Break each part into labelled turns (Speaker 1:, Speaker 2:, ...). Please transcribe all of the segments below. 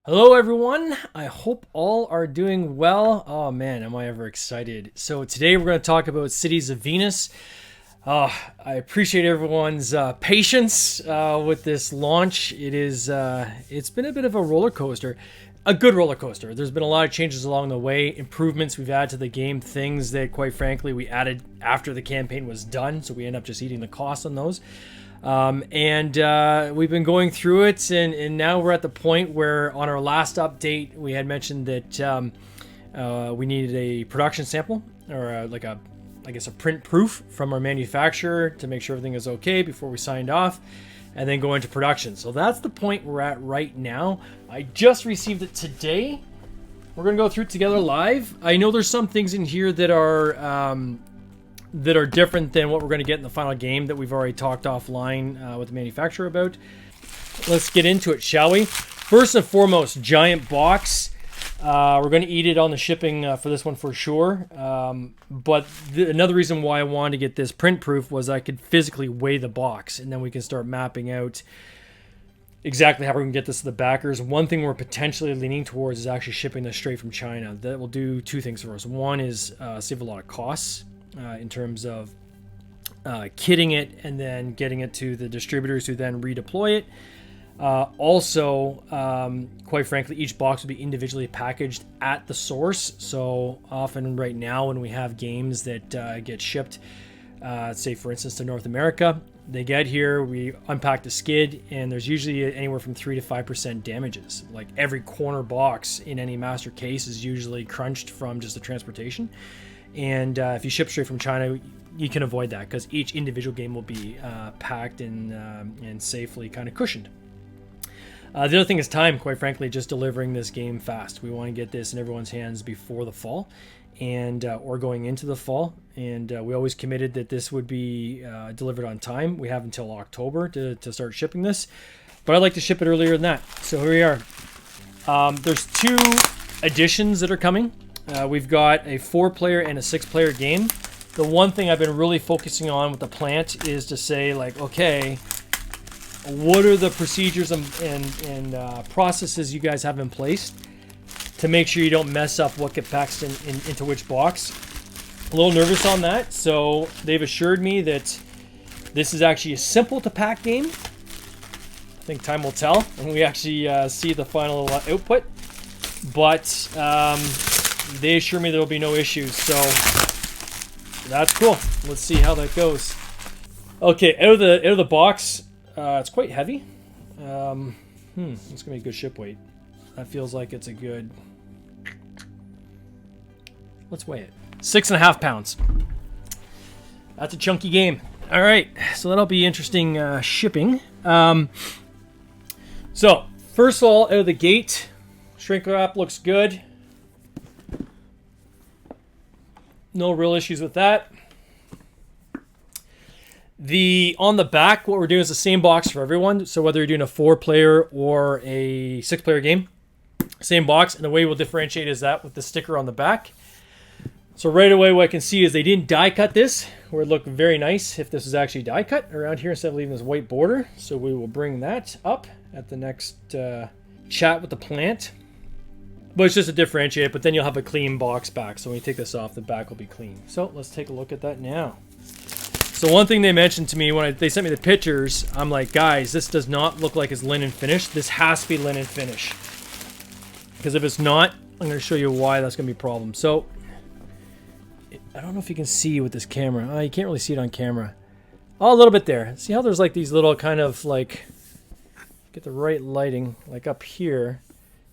Speaker 1: Hello, everyone. I hope all are doing well. Oh man, am I ever excited! So today we're going to talk about Cities of Venus. I appreciate everyone's patience with this launch. It's been a bit of a roller coaster, a good roller coaster. There's been a lot of changes along the way, improvements we've added to the game, things that, quite frankly, we added after the campaign was done, so we end up just eating the cost on those. We've been going through it, and now we're at the point where on our last update we had mentioned that we needed a production sample or I guess a print proof from our manufacturer to make sure everything is okay before we signed off, and then go into production. So that's the point we're at right now. I just received it today. We're gonna go through it together live. I know there's some things in here that are different than what we're going to get in the final game that we've already talked offline with the manufacturer about. Let's get into it, shall we? First and foremost, giant box. We're going to eat it on the shipping for this one for sure. But another reason why I wanted to get this print proof was I could physically weigh the box, and then we can start mapping out exactly how we're going to get this to the backers. One thing we're potentially leaning towards is actually shipping this straight from China. That will do two things for us. One is save a lot of costs. In terms of kitting it and then getting it to the distributors who then redeploy it. Quite frankly, each box will be individually packaged at the source. So often right now when we have games that get shipped, say for instance to North America, they get here, we unpack the skid, and there's usually anywhere from 3 to 5% damages. Like every corner box in any master case is usually crunched from just the transportation. And if you ship straight from China, you can avoid that because each individual game will be packed and safely kind of cushioned. The other thing is time, quite frankly, just delivering this game fast. We want to get this in everyone's hands before the fall or going into the fall. And we always committed that this would be delivered on time. We have until October to start shipping this. But I'd like to ship it earlier than that. So here we are. There's two editions that are coming. We've got a 4-player and a 6-player game. The one thing I've been really focusing on with the plant is to say, like, okay, what are the procedures and processes you guys have in place to make sure you don't mess up what gets packed into which box? A little nervous on that, so they've assured me that this is actually a simple to pack game. I think time will tell when we actually see the final output, but they assure me there will be no issues, so that's cool. Let's see how that goes. Okay, out of the box, it's quite heavy. It's gonna be a good ship weight. That feels like it's a good. Let's weigh it. 6.5 pounds. That's a chunky game. All right, so that'll be interesting shipping. So first of all, out of the gate, shrink wrap looks good. No real issues with that. On the back, what we're doing is the same box for everyone. So whether you're doing a 4-player or a 6-player game, same box. And the way we'll differentiate is that with the sticker on the back. So right away, what I can see is they didn't die cut this, where it looked very nice if this was actually die cut around here instead of leaving this white border. So we will bring that up at the next chat with the plant. But it's just a differentiate, but then you'll have a clean box back. So when you take this off, the back will be clean. So let's take a look at that now. So one thing they mentioned to me when they sent me the pictures, I'm like, guys, this does not look like it's linen finish. This has to be linen finish. Because if it's not, I'm going to show you why that's going to be a problem. So I don't know if you can see with this camera. Oh, you can't really see it on camera. Oh, a little bit there. See how there's like these little kind of like, get the right lighting, like up here.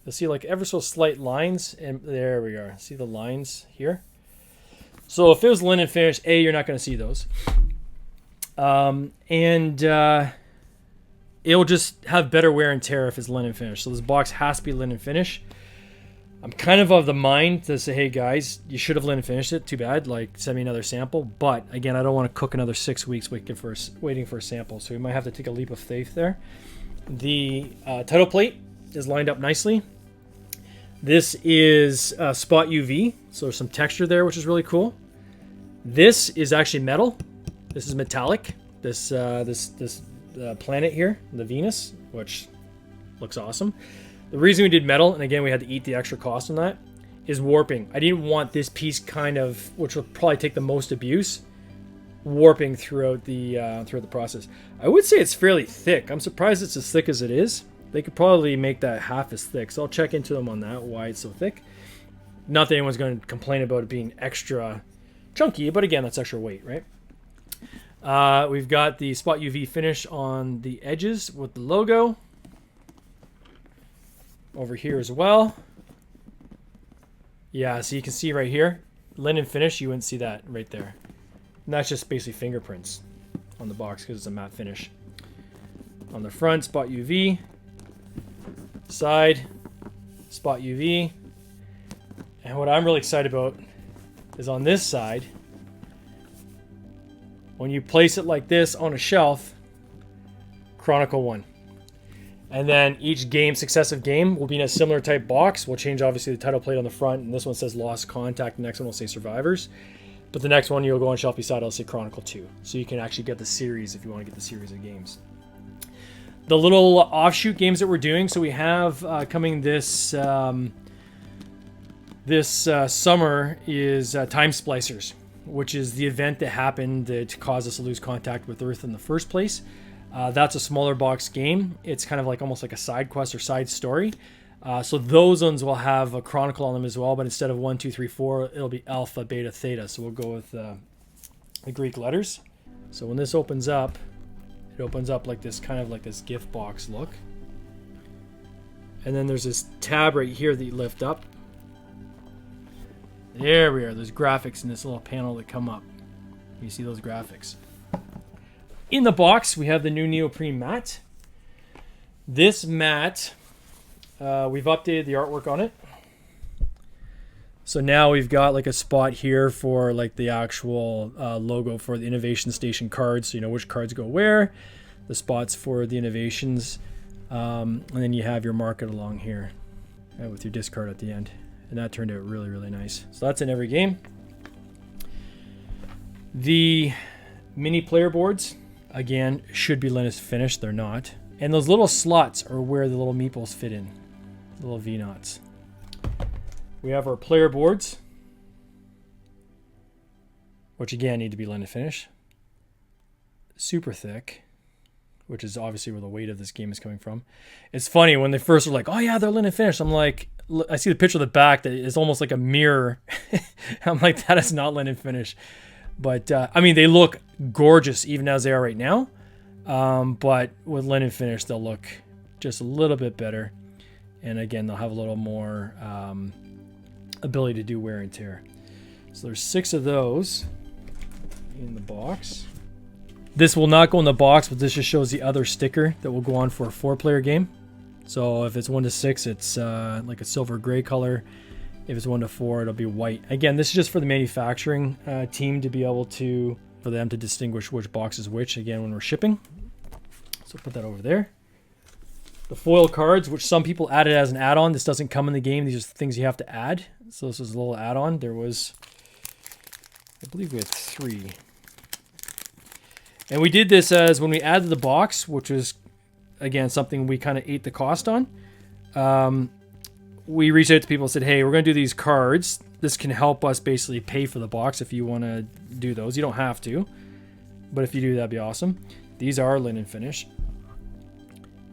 Speaker 1: You'll see like ever so slight lines, and there we are. See the lines here? So if it was linen finish, you're not going to see those. It'll just have better wear and tear if it's linen finish. So this box has to be linen finish. I'm kind of the mind to say, hey guys, you should have linen finished it. Too bad. Like, send me another sample. But again, I don't want to cook another 6 weeks waiting for a sample. So we might have to take a leap of faith there. The title plate is lined up nicely. This is spot UV, so there's some texture there, which is really cool. This is actually metal. This is metallic. This planet here, the Venus, which looks awesome. The reason we did metal, and again we had to eat the extra cost on that, is warping. I didn't want this piece kind of, which will probably take the most abuse, warping throughout the process. I would say it's fairly thick. I'm surprised it's as thick as it is. They could probably make that half as thick, so I'll check into them on that, why it's so thick. Not that anyone's going to complain about it being extra chunky, but again, that's extra weight, right? We've got the Spot UV finish on the edges with the logo. Over here as well. Yeah, so you can see right here, linen finish, you wouldn't see that right there. And that's just basically fingerprints on the box because it's a matte finish. On the front, Spot UV. Side, Spot UV. And what I'm really excited about is on this side, when you place it like this on a shelf, Chronicle 1. And then each game, successive game, will be in a similar type box. We'll change, obviously, the title plate on the front. And this one says Lost Contact. The next one will say Survivors. But the next one, you'll go on shelf beside, it'll say Chronicle 2. So you can actually get the series if you want to get the series of games. The little offshoot games that we're doing. So we have coming this summer is Time Splicers, which is the event that happened that caused us to lose contact with Earth in the first place. That's a smaller box game. It's kind of like almost like a side quest or side story. So those ones will have a chronicle on them as well, but instead of 1, 2, 3, 4, it'll be alpha, beta, theta. So we'll go with the Greek letters. So when this opens up, it opens up like this, kind of like this gift box look. And then there's this tab right here that you lift up. There we are. There's graphics in this little panel that come up. You see those graphics. In the box, we have the new neoprene mat. This mat, we've updated the artwork on it. So now we've got like a spot here for like the actual logo for the Innovation Station cards. So you know which cards go where, the spots for the innovations, and then you have your market along here with your discard at the end. And that turned out really, really nice. So that's in every game. The mini player boards, again, should be linen finished. They're not. And those little slots are where the little meeples fit in. The little V-knots. We have our player boards, which again need to be linen finish. Super thick, which is obviously where the weight of this game is coming from. It's funny when they first were like, oh yeah, they're linen finished. I'm like, I see the picture of the back that is almost like a mirror. I'm like, that is not linen finish. But I mean, they look gorgeous even as they are right now. But with linen finish, they'll look just a little bit better. And again, they'll have a little more ability to do wear and tear. So there's 6 of those in the box. This will not go in the box, but this just shows the other sticker that will go on for a 4-player game. So if it's 1 to 6, it's like a silver gray color. If it's 1 to 4, it'll be white. Again, this is just for the manufacturing team to be able to, for them to distinguish which box is which, again, when we're shipping. So put that over there. The foil cards, which some people added as an add-on. This doesn't come in the game. These are things you have to add. So this is a little add-on. There was, I believe we had 3. And we did this as when we added the box, which was, again, something we kind of ate the cost on. We reached out to people and said, hey, we're going to do these cards. This can help us basically pay for the box if you want to do those. You don't have to, but if you do, that'd be awesome. These are linen finish.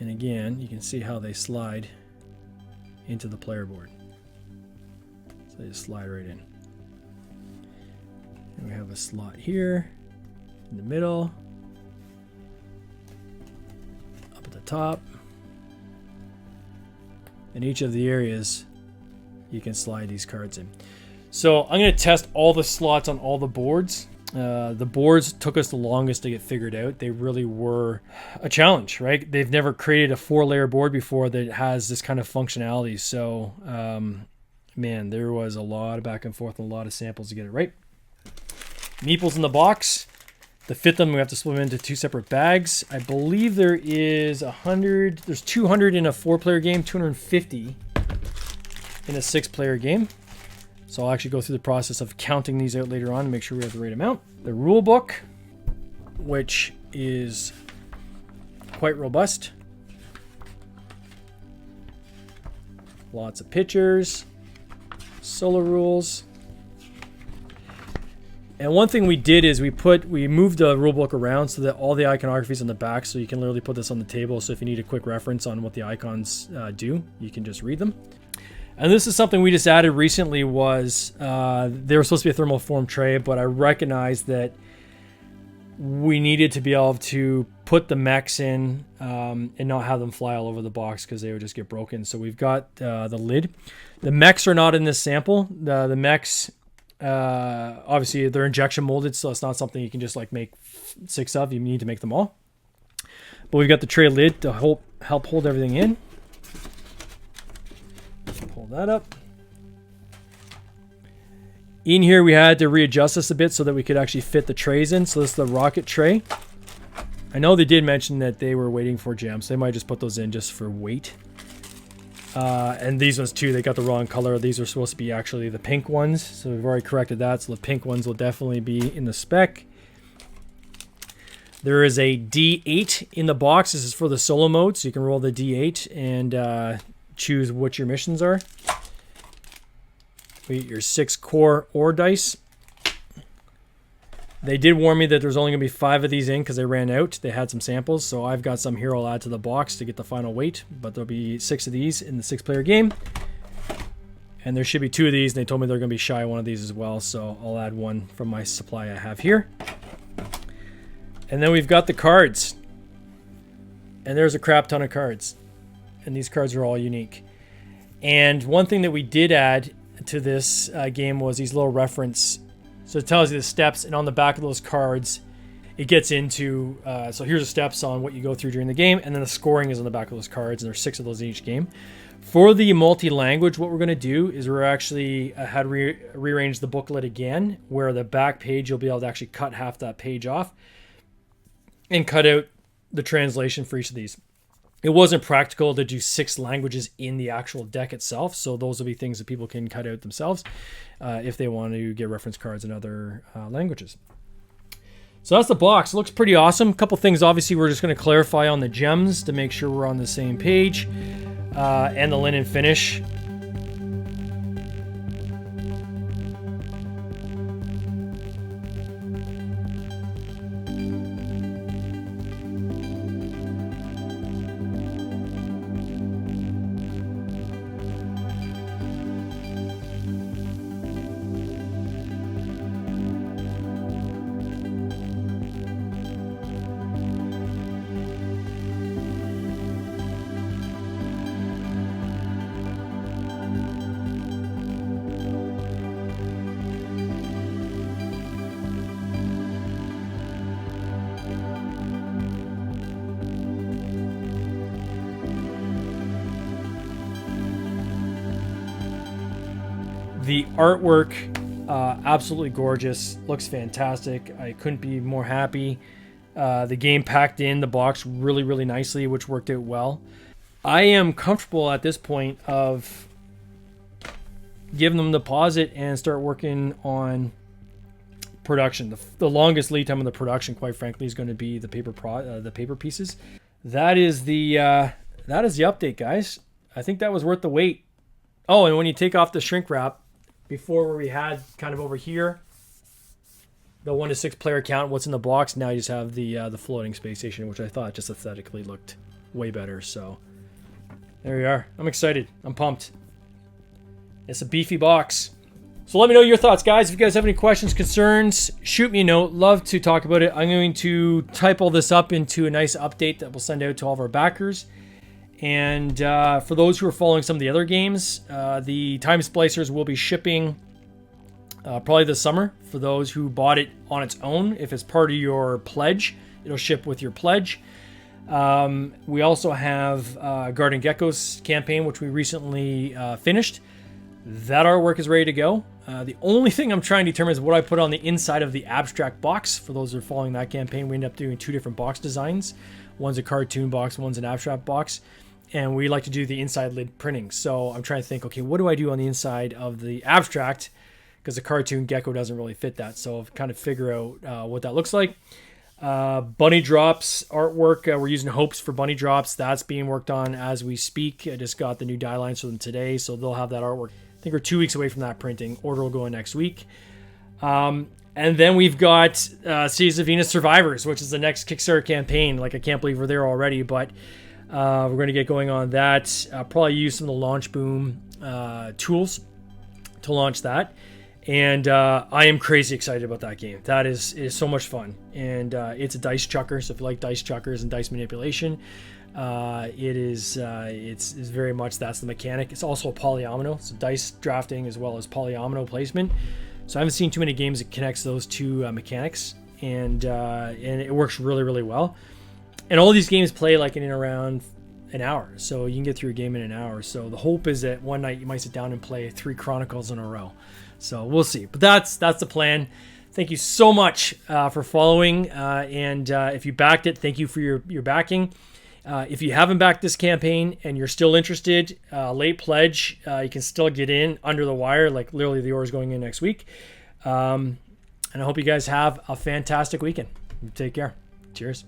Speaker 1: And again, you can see how they slide into the player board. So they just slide right in. And we have a slot here in the middle, up at the top. In each of the areas, you can slide these cards in. So I'm going to test all the slots on all the boards. The boards took us the longest to get figured out. They really were a challenge, right? They've never created a 4-layer board before that has this kind of functionality. So, man, there was a lot of back and forth and a lot of samples to get it right. Meeples in the box. To fit them, we have to split them into 2 separate bags. I believe there is 100. There's 200 in a 4-player game, 250 in a 6-player game. So I'll actually go through the process of counting these out later on to make sure we have the right amount. The rule book, which is quite robust. Lots of pictures, solo rules. And one thing we did is we moved the rulebook around so that all the iconography is on the back, so you can literally put this on the table. So if you need a quick reference on what the icons do, you can just read them. And this is something we just added recently was they were supposed to be a thermoform tray, but I recognized that we needed to be able to put the mechs in and not have them fly all over the box because they would just get broken. So we've got the lid. The mechs are not in this sample. The mechs, obviously they're injection molded, so it's not something you can just like make 6 of. You need to make them all. But we've got the tray lid to help hold everything in. Pull that up. In here we had to readjust this a bit so that we could actually fit the trays in. So this is the rocket tray. I know they did mention that they were waiting for gems. They might just put those in just for weight. And these ones too, they got the wrong color. These are supposed to be actually the pink ones. So we've already corrected that. So the pink ones will definitely be in the spec. There is a D8 in the box. This is for the solo mode. So you can roll the D8 and choose what your missions are. We get your 6 core ore dice. They did warn me that there's only going to be 5 of these in because they ran out. They had some samples, so I've got some here I'll add to the box to get the final weight. But there'll be 6 of these in the 6-player game. And there should be 2 of these, and they told me they're going to be shy of one of these as well, so I'll add one from my supply I have here. And then we've got the cards. And there's a crap ton of cards. And these cards are all unique. And one thing that we did add to this game was these little reference. So it tells you the steps, and on the back of those cards it gets into so here's the steps on what you go through during the game, and then the scoring is on the back of those cards, and there's 6 of those in each game. For the multi-language, what we're going to do is we're actually had rearrange the booklet again, where the back page you'll be able to actually cut half that page off and cut out the translation for each of these. It wasn't practical to do 6 languages in the actual deck itself, so those will be things that people can cut out themselves if they want to get reference cards in other languages. So that's the box. It looks pretty awesome. A couple things, obviously, we're just going to clarify on the gems to make sure we're on the same page, and the linen finish. The artwork, absolutely gorgeous, looks fantastic. I couldn't be more happy. The game packed in the box really, really nicely, which worked out well. I am comfortable at this point of giving them the deposit and start working on production. The longest lead time on the production, quite frankly, is going to be the paper pieces. That is the update, guys. I think that was worth the wait. Oh, and when you take off the shrink wrap, before where we had kind of over here the 1 to 6 player count, what's in the box, now you just have the floating space station, which I thought just aesthetically looked way better. So there we are. I'm excited. I'm pumped. It's a beefy box. So let me know your thoughts, guys. If you guys have any questions, concerns, shoot me a note. Love to talk about it. I'm going to type all this up into a nice update that we'll send out to all of our backers. And for those who are following some of the other games, the Time Splicers will be shipping probably this summer. For those who bought it on its own, if it's part of your pledge, it'll ship with your pledge. We also have Garden Gecko's campaign, which we recently finished. That artwork is ready to go. The only thing I'm trying to determine is what I put on the inside of the abstract box. For those who are following that campaign, we end up doing 2 different box designs. One's a cartoon box, one's an abstract box. And we like to do the inside lid printing. So I'm trying to think, okay, what do I do on the inside of the abstract? Because the cartoon gecko doesn't really fit that. So I'll kind of figure out what that looks like. Bunny Drops artwork. We're using Hopes for Bunny Drops. That's being worked on as we speak. I just got the new die lines for them today, so they'll have that artwork. I think we're 2 weeks away from that printing. Order will go in next week. And then we've got Cities of Venus Survivors, which is the next Kickstarter campaign. Like, I can't believe we're there already, but we're going to get going on that. Probably use some of the Launch Boom tools to launch that. And I am crazy excited about that game. That is so much fun. And it's a dice chucker, so if you like dice chuckers and dice manipulation, it's very much that's the mechanic. It's also a polyomino, so dice drafting as well as polyomino placement. So I haven't seen too many games that connects those two mechanics, and it works really, really well. And all these games play like in and around an hour, so you can get through a game in an hour. So the hope is that one night you might sit down and play 3 Chronicles in a row. So we'll see, but that's the plan. Thank you so much for following, and if you backed it, thank you for your backing. If you haven't backed this campaign and you're still interested, late pledge, you can still get in under the wire. Like, literally, the order is going in next week. And I hope you guys have a fantastic weekend. Take care. Cheers.